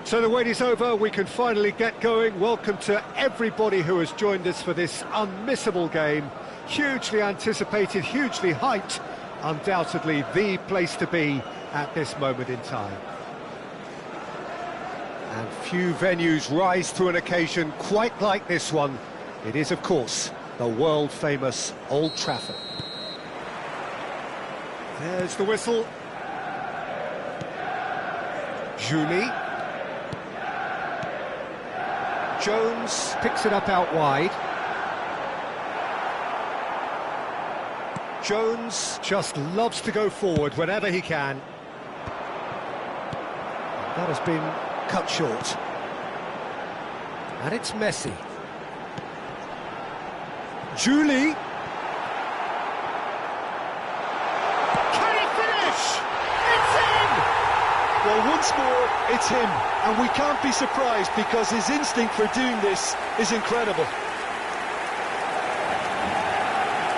So the wait is over, we can finally get going. Welcome to everybody who has joined us for this unmissable game. Hugely anticipated, hugely hyped, undoubtedly the place to be at this moment in time. And few venues rise to an occasion quite like this one. It is, of course, the world-famous Old Trafford. There's the whistle. Julie. Jones picks it up out wide. Jones just loves to go forward whenever he can. That has been cut short. And it's Messi. Julie. Can he finish? It's in! Well, once more, it's him. And we can't be surprised because his instinct for doing this is incredible.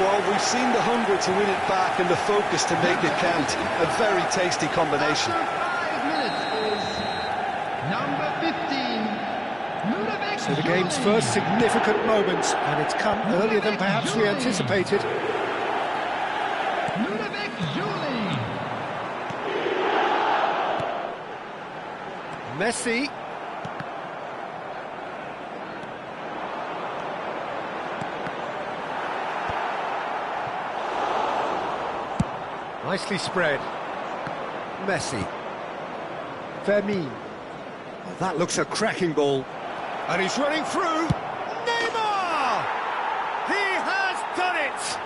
Well, we've seen the hunger to win it back and the focus to make it count. A very tasty combination. So the game's first significant moment, and it's come earlier than perhaps we anticipated. Messi. Nicely spread. Messi. Vermeer. Oh, that looks a cracking ball. And he's running through. Neymar! He has done it!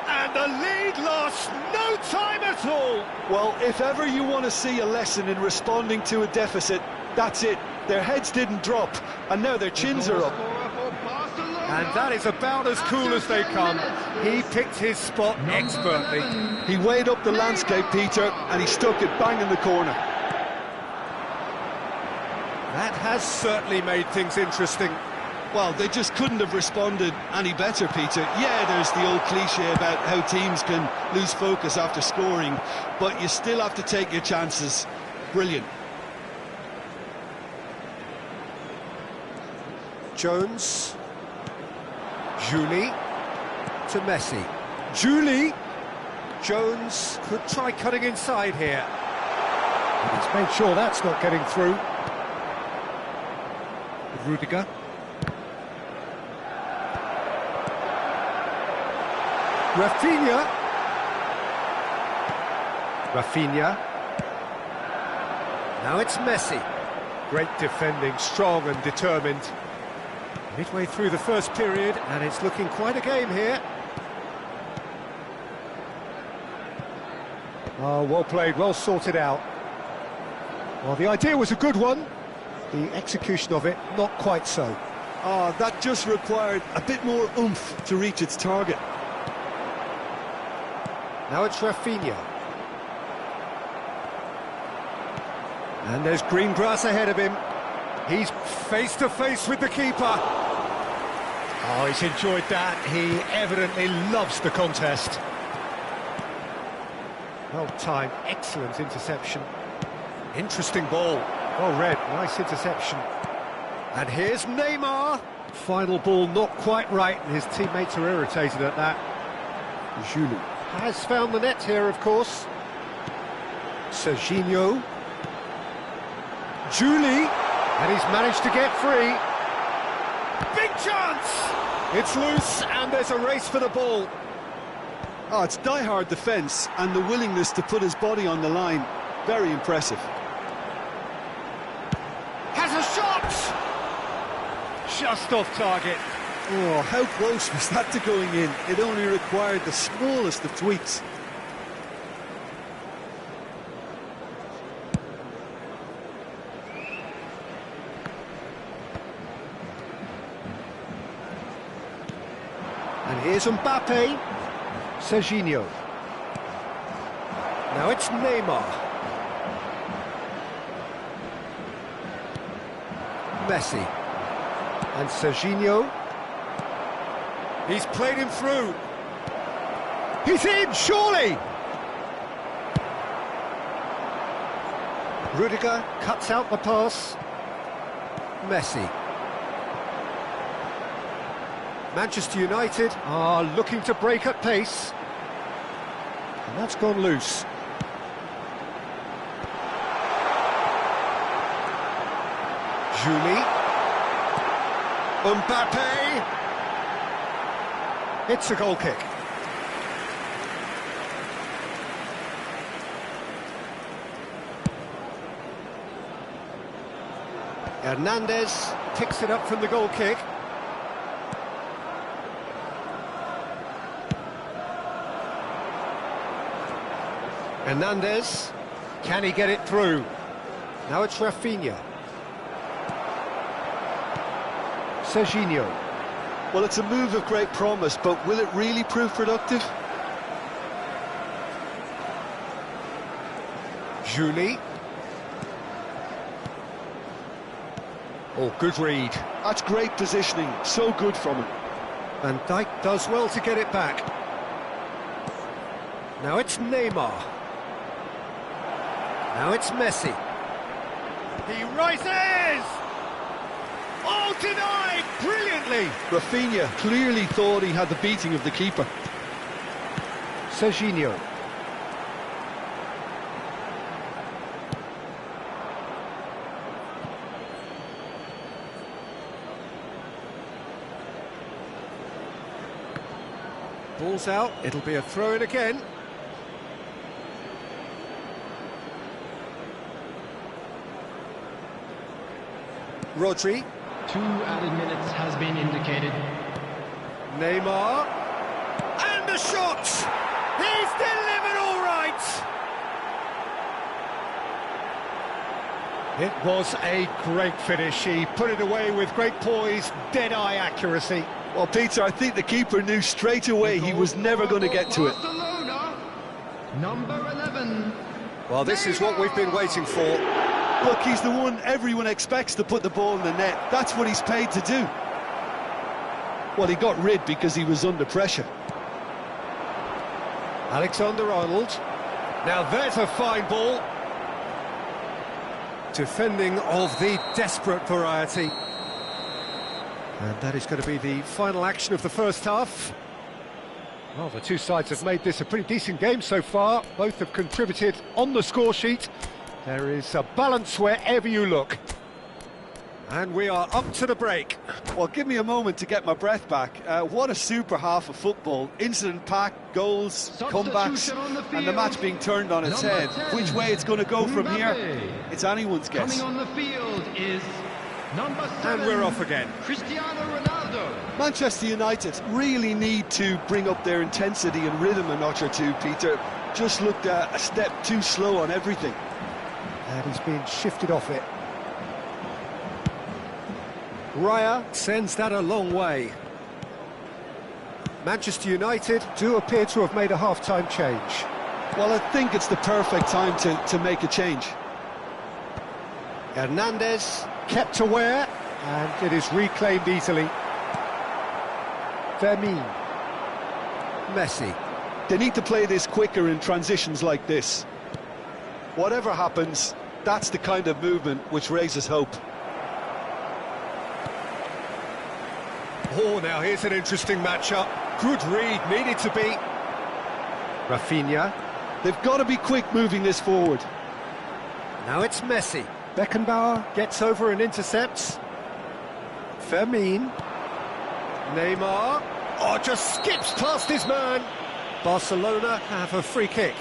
And the lead lost no time at all. Well, if ever you want to see a lesson in responding to a deficit, that's it. Their heads didn't drop, and now their chins are up. And that is about as cool as they come. He picked his spot expertly. He weighed up the landscape, Peter, and he stuck it bang in the corner. That has certainly made things interesting. Well, they just couldn't have responded any better, Peter. Yeah, there's the old cliche about how teams can lose focus after scoring, but you still have to take your chances. Brilliant. Jones. Julie to Messi. Julie. Jones could try cutting inside here. But he's made sure that's not getting through. Rudiger. Rafinha. Now it's Messi. Great defending, strong and determined. Midway through the first period, and it's looking quite a game here. Oh, well played, well sorted out. Well, the idea was a good one. The execution of it, not quite so. Oh, that just required a bit more oomph to reach its target. Now it's Rafinha. And there's green grass ahead of him. He's face to face with the keeper. Oh, he's enjoyed that. He evidently loves the contest. Well timed, excellent interception. Interesting ball. Well read, nice interception. And here's Neymar. Final ball not quite right, and his teammates are irritated at that. Julie has found the net here, of course. Serginho. Julie. And he's managed to get free. Big chance! It's loose, and there's a race for the ball. Oh, it's die-hard defence, and the willingness to put his body on the line. Very impressive. Has a shot! Just off target. Oh, how close was that to going in? It only required the smallest of tweaks. And here's Mbappe. Serginho. Now it's Neymar. Messi. And Serginho. He's played him through. He's in, surely! Rudiger cuts out the pass. Messi. Manchester United are looking to break at pace. And that's gone loose. Julie. Mbappe. It's a goal kick. Hernandez picks it up from the goal kick. Hernandez, can he get it through? Now it's Rafinha. Serginho. Well, it's a move of great promise, but will it really prove productive? Julie. Oh, good read. That's great positioning, so good from him. Van Dijk does well to get it back. Now it's Neymar. Now it's Messi. He rises! Oh, denied! Brilliantly! Rafinha clearly thought he had the beating of the keeper. Serginho. Ball's out, it'll be a throw-in again. Rodri. 2 added minutes has been indicated. Neymar. And the shot! He's delivered all right! It was a great finish. He put it away with great poise, dead-eye accuracy. Well, Peter, I think the keeper knew straight away he was never going to get to it. Barcelona, number 11. Well, this is what we've been waiting for. Look, he's the one everyone expects to put the ball in the net. That's what he's paid to do. Well, he got rid because he was under pressure. Alexander-Arnold. Now there's a fine ball. Defending of the desperate variety. And that is going to be the final action of the first half. Well, the two sides have made this a pretty decent game so far. Both have contributed on the score sheet. There is a balance wherever you look. And we are up to the break. Well, give me a moment to get my breath back. What a super half of football. Incident-packed, goals, comebacks, and the match being turned on its head. 10, Which way it's going to go from here, Mbappe. it's anyone's guess. Coming on the field is number 7. And we're off again. Cristiano Ronaldo. Manchester United really need to bring up their intensity and rhythm a notch or two, Peter. Just looked a step too slow on everything. And he's been shifted off it. Raya sends that a long way. Manchester United do appear to have made a half-time change. Well, I think it's the perfect time to make a change. Hernandez kept aware, and it is reclaimed easily. Fermin. Messi. They need to play this quicker in transitions like this. Whatever happens, that's the kind of movement which raises hope. Oh, now here's an interesting matchup. Good read, needed to be. Rafinha. They've got to be quick moving this forward. Now it's Messi. Beckenbauer gets over and intercepts. Fermin. Neymar. Oh, just skips past his man. Barcelona have a free kick.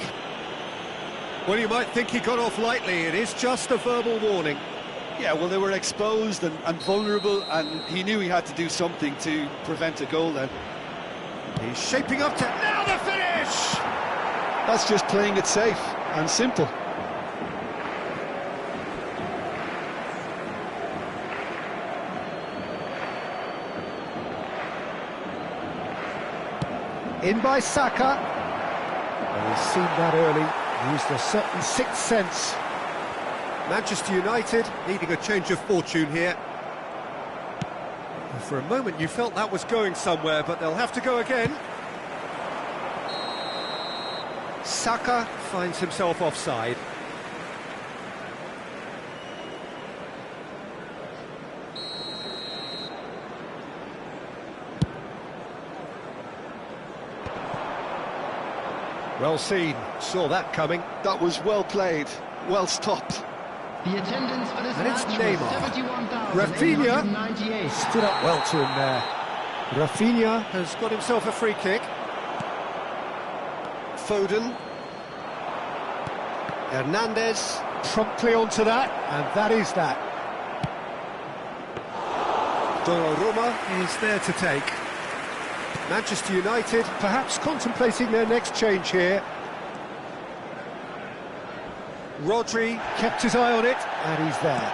Well, you might think he got off lightly. It is just a verbal warning. Yeah, well, they were exposed and vulnerable, and he knew he had to do something to prevent a goal then. He's shaping up to... Now the finish! That's just playing it safe and simple. In by Saka. Well, he's seen that early, used a certain sixth sense. Manchester United needing a change of fortune here. For a moment you felt that was going somewhere, but they'll have to go again. Saka finds himself offside. Well seen, saw that coming. That was well played, well stopped. The attendance for this And it's match Neymar. was 71,898. Stood up well to him there. Rafinha has got himself a free kick. Foden. Hernandez promptly onto that, and that is that. Donnarumma is there to take. Manchester United perhaps contemplating their next change here. Rodri kept his eye on it, and he's there.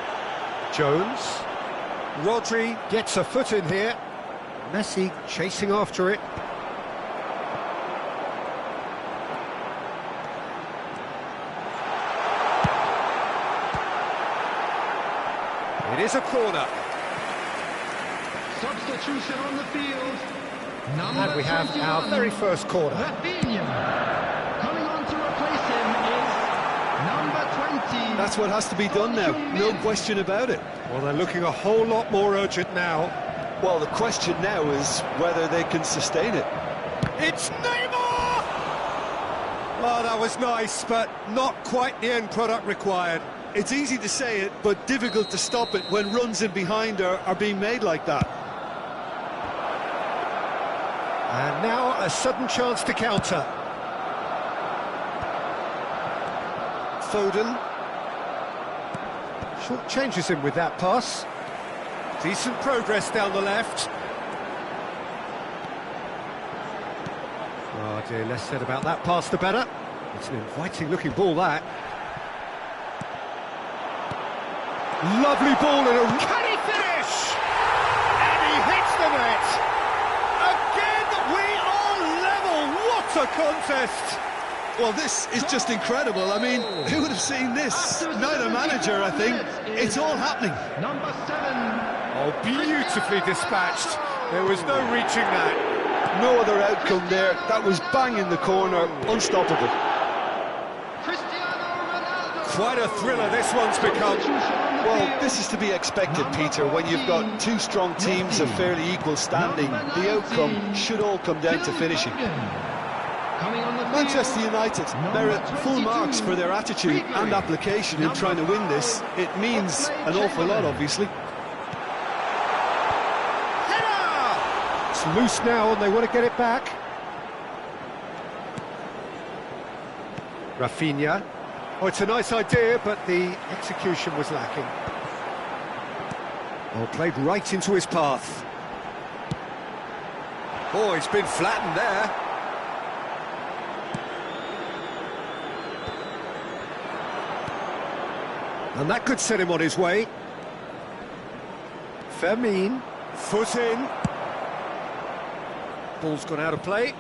Jones. Rodri gets a foot in here. Messi chasing after it. It is a corner. Substitution on the field. And we have our very first corner. Rafinha. Coming on to replace him is number 20. That's what has to be done now, no question about it. Well, they're looking a whole lot more urgent now. Well, the question now is whether they can sustain it. It's Neymar! Oh, that was nice, but not quite the end product required. It's easy to say it, but difficult to stop it when runs in behind are being made like that. And now a sudden chance to counter. Foden. Short changes him with that pass. Decent progress down the left. Oh dear, less said about that pass the better. It's an inviting looking ball, that. Lovely ball in a... Can he finish? And he hits the net! Again, we are level! What a contest! Well, this is just incredible. I mean, who would have seen this? Neither manager, I think. It's all happening. Number 7. Oh, beautifully dispatched. There was no reaching that. No other outcome there. That was bang in the corner, unstoppable. Quite a thriller this one's become. Well, this is to be expected, Peter, when you've got two strong teams of fairly equal standing. The outcome should all come down to finishing. Manchester United merit full marks for their attitude and application in trying to win this. It means an awful lot, obviously. It's loose now and they want to get it back. Rafinha. Oh, it's a nice idea, but the execution was lacking. Oh, played right into his path. Oh, he's been flattened there. And that could set him on his way. Fermin, foot in. Ball's gone out of play.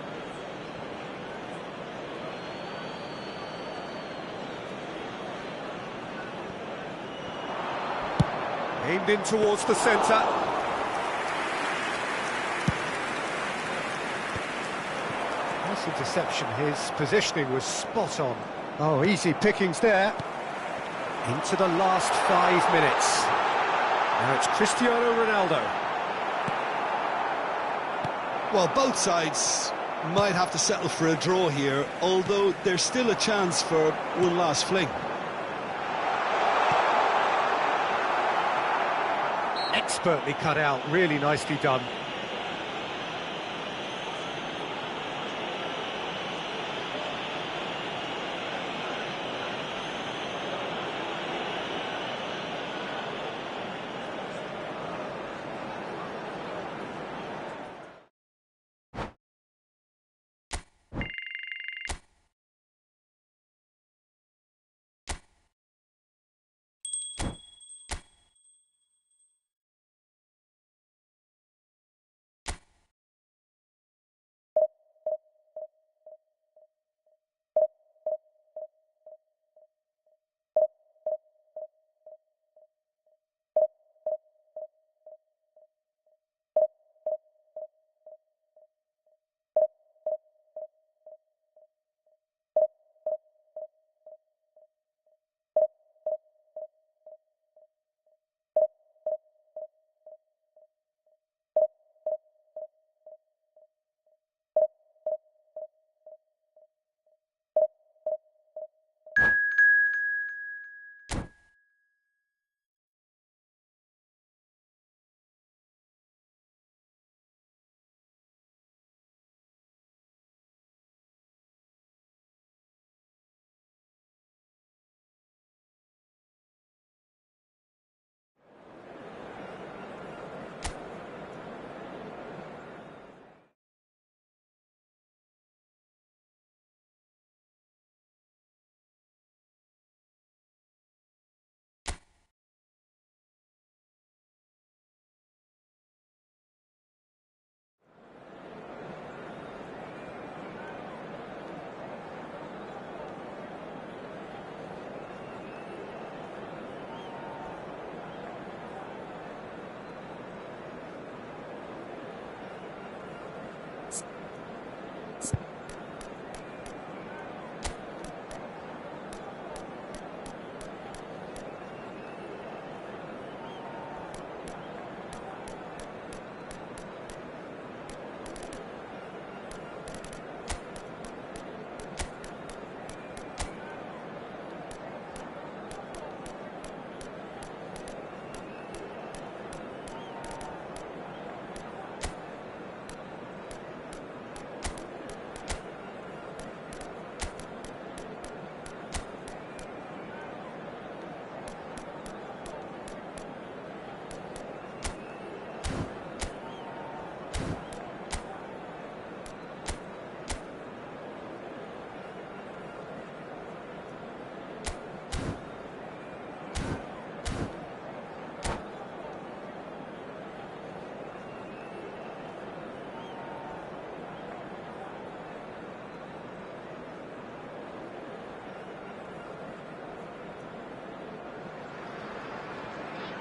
Aimed in towards the centre. Nice interception. His positioning was spot on. Oh, easy pickings there. Into the last 5 minutes. Now it's Cristiano Ronaldo. Well, both sides might have to settle for a draw here, although there's still a chance for one last fling. Expertly cut out, really nicely done.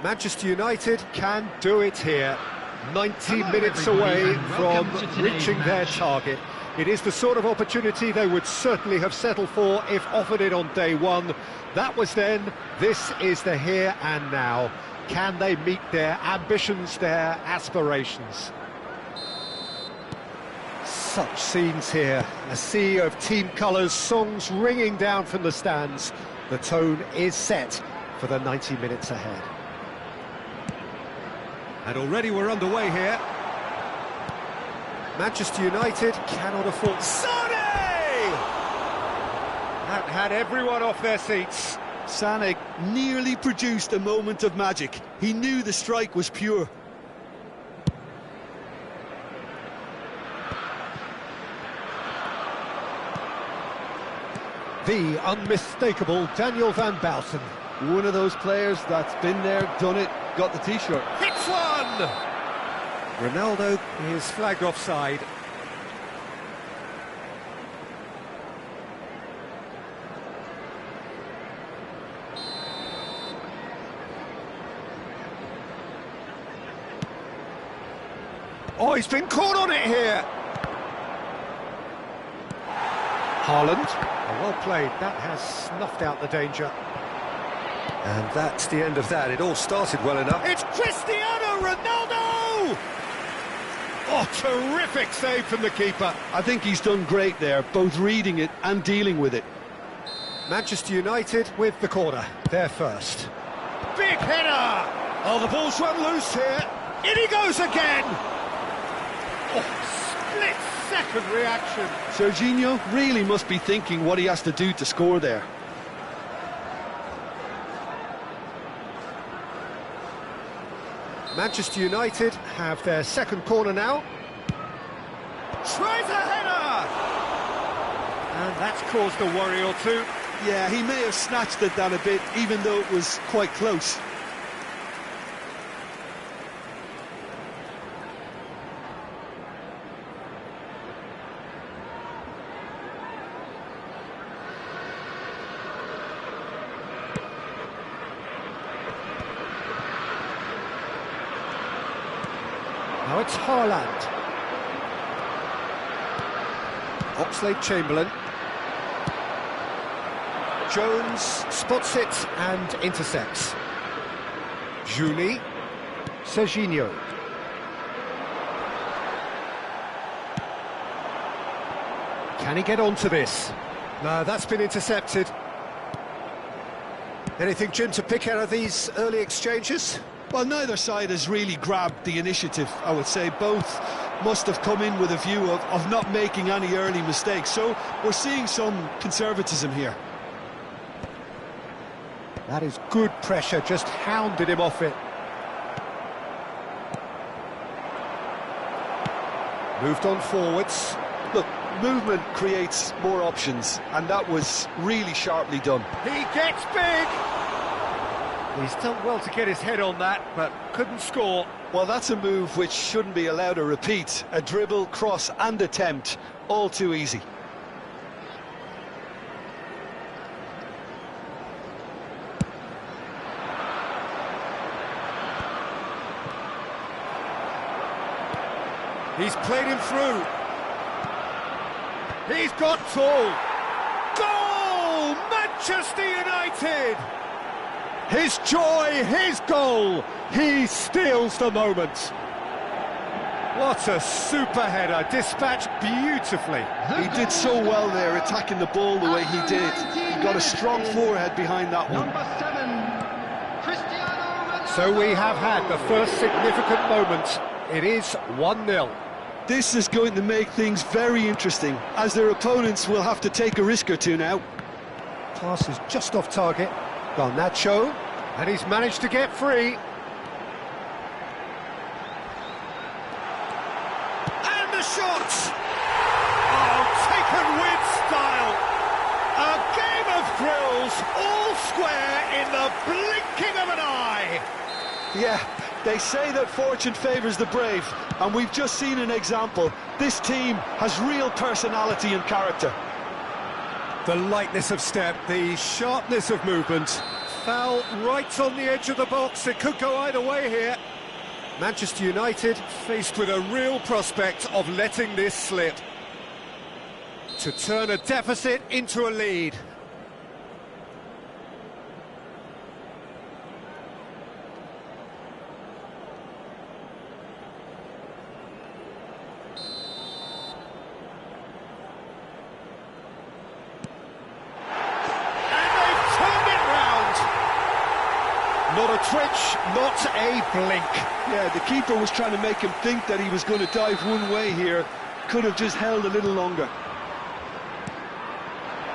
Manchester United can do it here. 90 Hello, minutes everybody, away and from welcome to today's reaching their match. target. It is the sort of opportunity they would certainly have settled for if offered it on day one. That was then, this is the here and now. Can they meet their ambitions, their aspirations? Such scenes here, a sea of team colours, songs ringing down from the stands. The tone is set for the 90 minutes ahead. And already we're underway here. Manchester United cannot afford... Sané! That had everyone off their seats. Sané nearly produced a moment of magic. He knew the strike was pure. The unmistakable Daniel van Bouten. One of those players that's been there, done it, got the t-shirt. Hits one! Ronaldo is flagged offside. Oh, he's been caught on it here. Haaland. Oh, well played. That has snuffed out the danger. And that's the end of that. It all started well enough. It's Cristiano Ronaldo! Oh, terrific save from the keeper. I think he's done great there, both reading it and dealing with it. Manchester United with the corner. They're first. Big header! Oh, the ball's run loose here. In he goes again! Oh, split-second reaction. Serginho really must be thinking what he has to do to score there. Manchester United have their second corner now. Tries a header! And that's caused a worry or two. Yeah, he may have snatched it down a bit, even though it was quite close. Now it's Haaland. Oxlade-Chamberlain. Jones spots it and intercepts. Juli. Serginho. Can he get onto this? No, that's been intercepted. Anything, Jim, to pick out of these early exchanges? Well, neither side has really grabbed the initiative, I would say. Both must have come in with a view of not making any early mistakes. So we're seeing some conservatism here. That is good pressure, just hounded him off it. Moved on forwards. Look, movement creates more options, and that was really sharply done. He gets big! He's done well to get his head on that, but couldn't score. Well, that's a move which shouldn't be allowed to repeat. A dribble, cross and attempt, all too easy. He's played him through. He's got tall. Goal! Manchester United! His joy, his goal. He steals the moment. What a super header, dispatched beautifully. He did so well there, attacking the ball the way he did. He got a strong forehead behind that one. Number 7, Cristiano Ronaldo. So we have had the first significant moment. It is 1-0. This is going to make things very interesting, as their opponents will have to take a risk or two now. Pass is just off target. Garnacho, and he's managed to get free. And the shot! Oh, taken with style. A game of thrills, all square in the blinking of an eye. Yeah, they say that fortune favours the brave, and we've just seen an example. This team has real personality and character. The lightness of step, the sharpness of movement, Foul right on the edge of the box. It could go either way here. Manchester United faced with a real prospect of letting this slip. To turn a deficit into a lead. Not a twitch, not a blink. Yeah, the keeper was trying to make him think that he was going to dive one way here. Could have just held a little longer.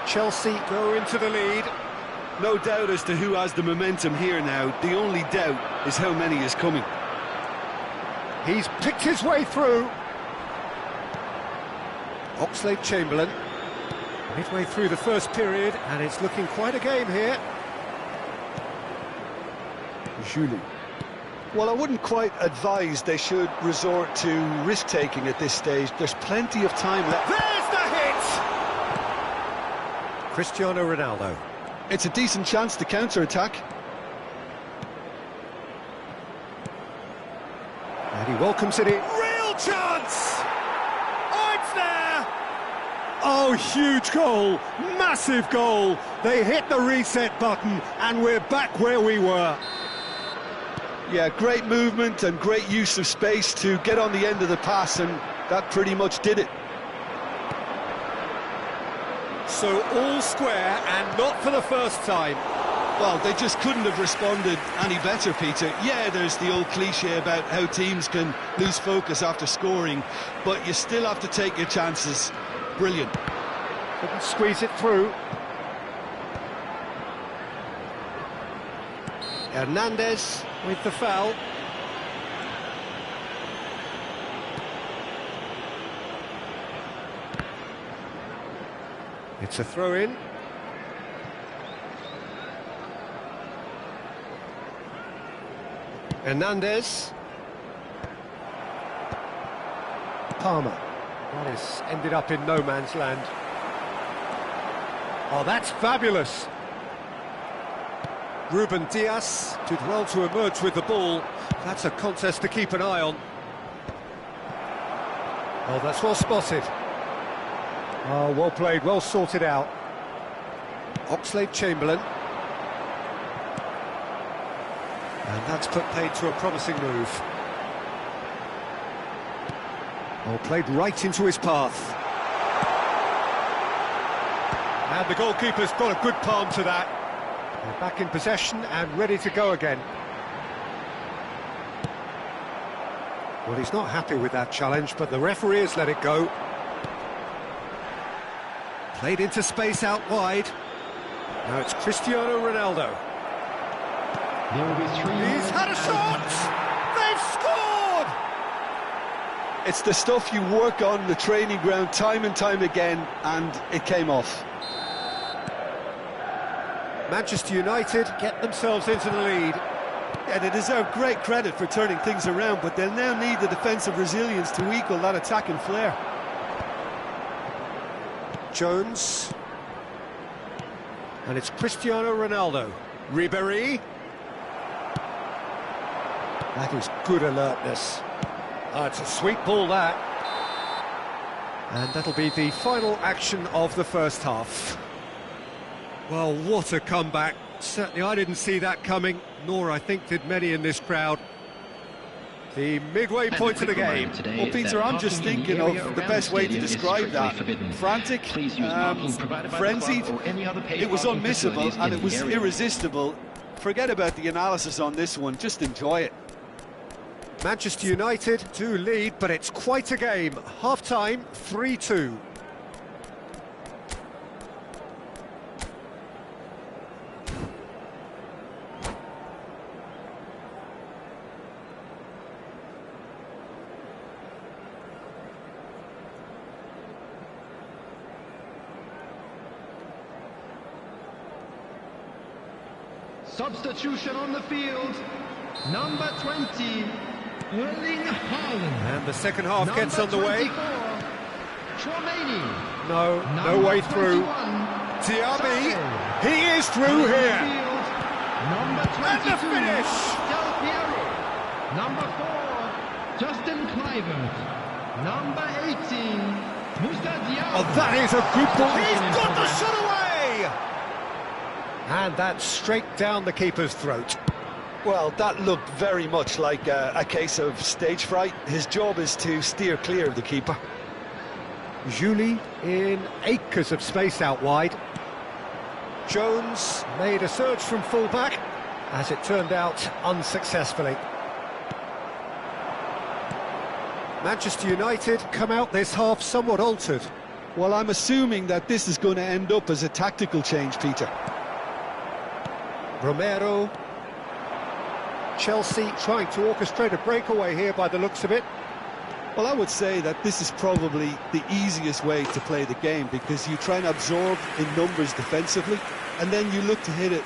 Chelsea go into the lead. No doubt as to who has the momentum here now. The only doubt is how many is coming. He's picked his way through. Oxlade-Chamberlain. Midway through the first period, and it's looking quite a game here. Julie. Well, I wouldn't quite advise they should resort to risk-taking at this stage. There's plenty of time left. There's the hit! Cristiano Ronaldo. It's a decent chance to counter-attack. And he welcomes it in. Real chance! Oh, it's there! Oh, huge goal! Massive goal! They hit the reset button, and we're back where we were. Yeah, great movement and great use of space to get on the end of the pass, and that pretty much did it. So all square, and not for the first time. Well, they just couldn't have responded any better, Peter. Yeah, there's the old cliche about how teams can lose focus after scoring, but you still have to take your chances. Brilliant. Couldn't squeeze it through. Hernandez with the foul. It's a throw-in. Hernandez. Palmer. That has ended up in no man's land. Oh, that's fabulous. Ruben Dias did well to emerge with the ball. That's a contest to keep an eye on. Oh, that's well spotted. Oh, well played, well sorted out. Oxlade-Chamberlain. And that's put paid to a promising move. Oh, played right into his path. And the goalkeeper's got a good palm to that. They're back in possession and ready to go again. Well, he's not happy with that challenge, but the referee has let it go. Played into space out wide. Now it's Cristiano Ronaldo. There will be 3 He's had a shot! They've scored! It's the stuff you work on the training ground time and time again, and it came off. Manchester United get themselves into the lead. Yeah, they deserve great credit for turning things around, but they'll now need the defensive resilience to equal that attacking flair. Jones. And it's Cristiano Ronaldo. Ribéry. That is good alertness. Oh, it's a sweet ball, that. And that'll be the final action of the first half. Well, what a comeback. Certainly I didn't see that coming, nor I think did many in this crowd. The midway point of the game. Well, Peter, I'm just thinking of the best way to describe that. Frantic, frenzied, it was unmissable and it was irresistible. Forget about the analysis on this one, just enjoy it. Manchester United do lead, but it's quite a game. Half-time, 3-2. Substitution on the field. Number 20, Erling Haaland. And the second half gets underway. Chouameni. No way through. Diaby, he is through here. Number 22, And the finish! Del Piero. Number 4, Justin Kluivert. Number 18, Moussa Diallo. Oh, that is a good ball. He's In got the progress. shot away! And that's straight down the keeper's throat. Well, that looked very much like a case of stage fright. His job is to steer clear of the keeper. Julie in acres of space out wide. Jones made a surge from fullback, as it turned out unsuccessfully. Manchester United come out this half somewhat altered. Well, I'm assuming that this is going to end up as a tactical change, Peter. Romero. Chelsea trying to orchestrate a breakaway here by the looks of it. Well, I would say that this is probably the easiest way to play the game, because you try and absorb in numbers defensively, and then you look to hit it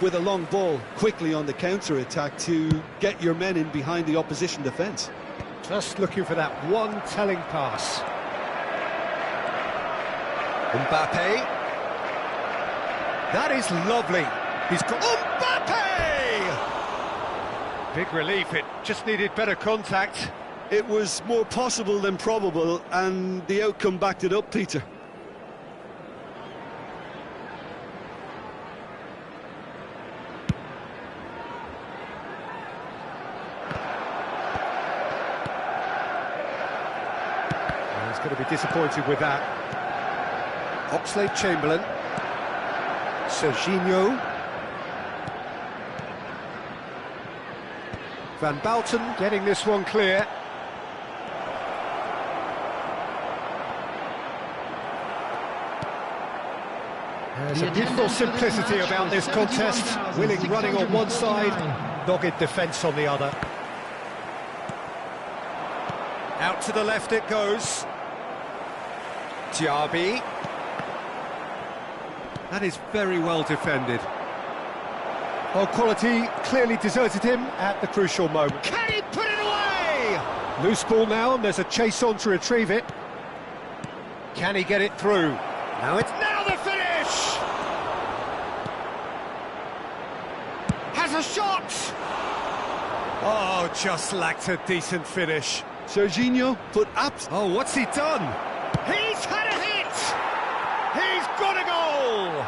with a long ball quickly on the counter-attack to get your men in behind the opposition defence. Just looking for that one telling pass. Mbappe. That is lovely. He's got Mbappe! Big relief, it just needed better contact. It was more possible than probable, and the outcome backed it up, Peter. He's going to be disappointed with that. Oxlade-Chamberlain. Serginho. Van Bouten getting this one clear. There's a beautiful simplicity about this contest. Willing running on one side, dogged defence on the other. Out to the left it goes. Diaby. That is very well defended. Well, quality clearly deserted him at the crucial moment. Can he put it away? Loose ball now, and there's a chase on to retrieve it. Can he get it through? Now the finish! Has a shot! Oh, just lacked a decent finish. Serginho put Oh, what's he done? He's had a hit! He's got a goal!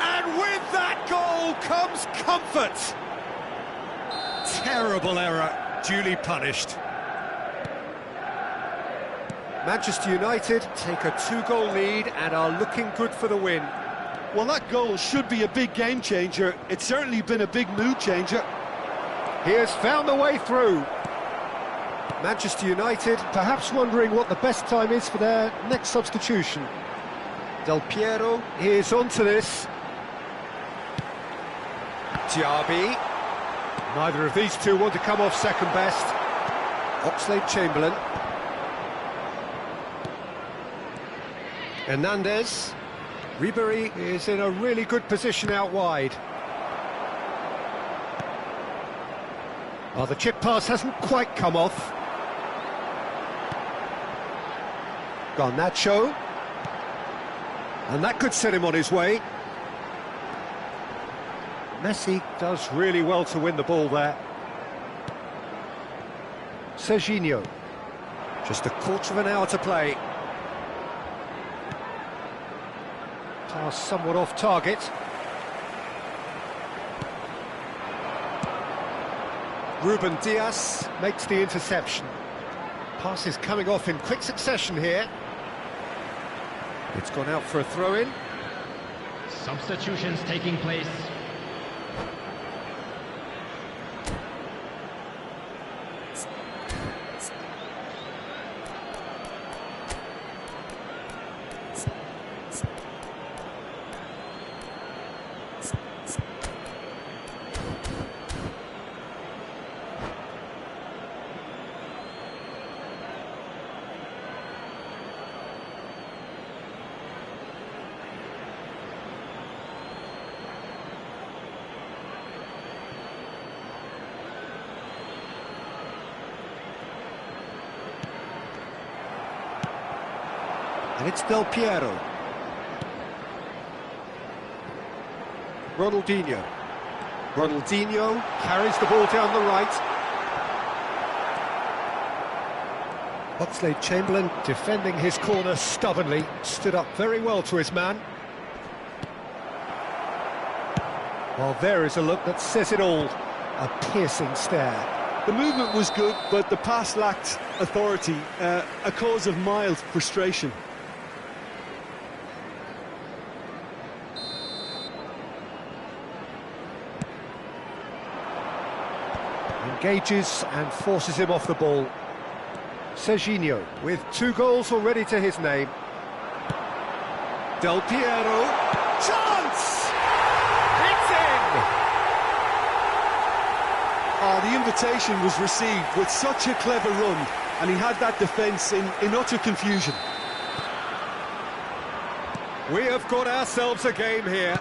And with that goal comes comfort. Terrible error, duly punished. Manchester United take a 2-goal lead and are looking good for the win. Well, that goal should be a big game changer. It's certainly been a big mood changer. He has found the way through. Manchester United perhaps wondering what the best time is for their next substitution. Del Piero is onto this. Diaby. Neither of these two want to come off second best. Oxlade-Chamberlain. Hernandez. Ribery is in a really good position out wide. Oh, the chip pass hasn't quite come off. Garnacho. And that could set him on his way. Messi does really well to win the ball there. Serginho. Just a quarter of an hour to play. Pass somewhat off target. Ruben Dias makes the interception. Pass is coming off in quick succession here. It's gone out for a throw-in. Substitutions taking place. And it's Del Piero. Ronaldinho. Ronaldinho carries the ball down the right. Oxlade-Chamberlain defending his corner stubbornly, stood up very well to his man. Well, there is a look that says it all, a piercing stare. The movement was good, but the pass lacked authority, a cause of mild frustration. Engages and forces him off the ball. Serginho with 2 goals already to his name. Del Piero, chance! It's in! Oh, the invitation was received with such a clever run, and he had that defence in utter confusion. We have got ourselves a game here.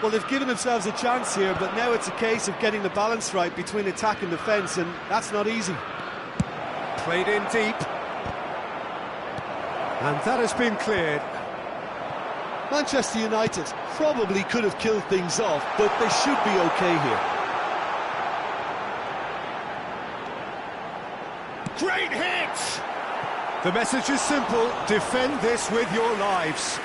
Well, they've given themselves a chance here, but now it's a case of getting the balance right between attack and defence, and that's not easy. Played in deep. And that has been cleared. Manchester United probably could have killed things off, but they should be okay here. Great hit! The message is simple, defend this with your lives.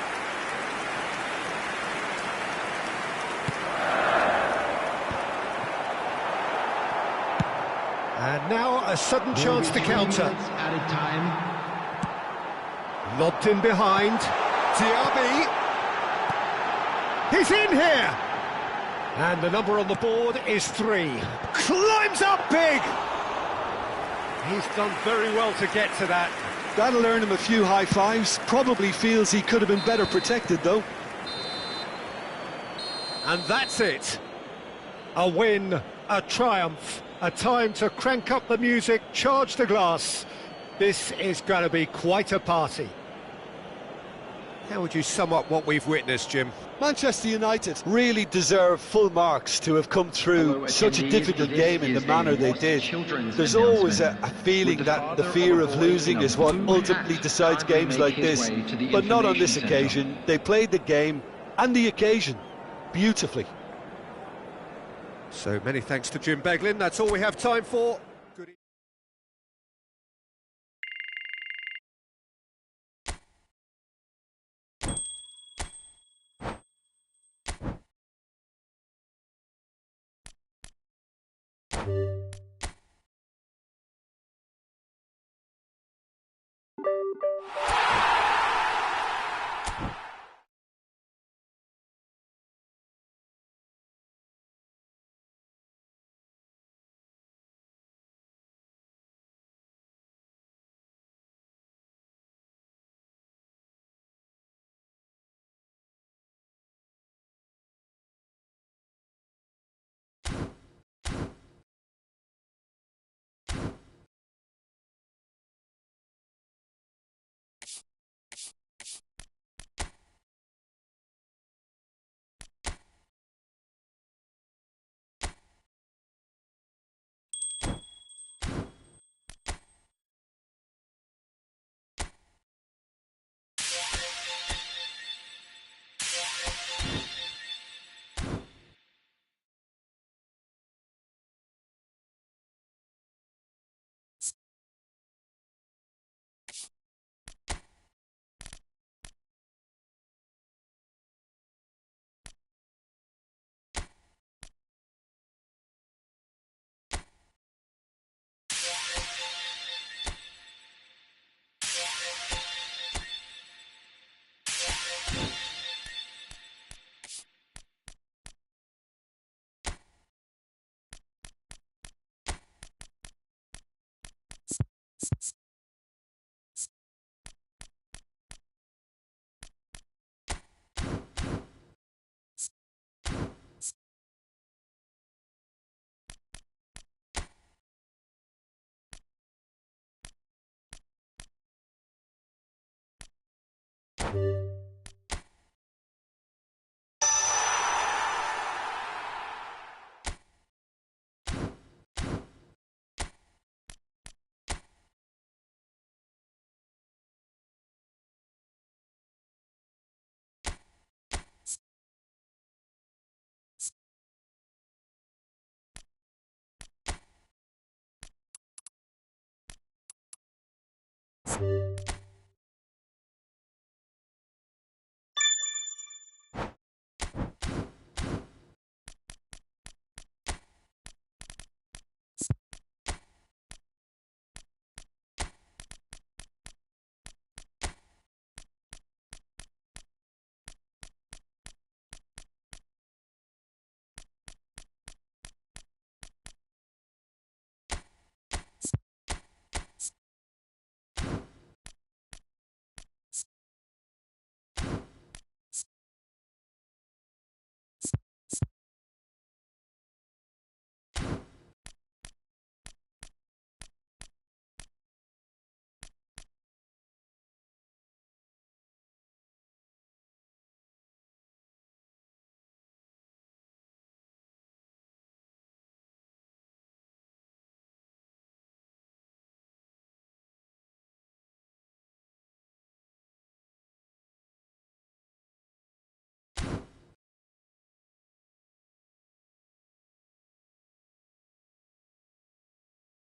And now a sudden chance to counter. Added time. Lobbed in behind. Diaby. He's in here! And the number on the board is 3. Climbs up big! He's done very well to get to that. That'll earn him a few high fives. Probably feels he could have been better protected, though. And that's it. A win, a triumph, a time to crank up the music, charge the glass. This is going to be quite a party. How would you sum up what we've witnessed, Jim? Manchester United really deserve full marks to have come through such a difficult game in the manner they did. There's always a feeling that the fear of losing is what ultimately decides games like this, but not on this occasion. They played the game and the occasion beautifully. So many thanks to Jim Beglin. That's all we have time for. you.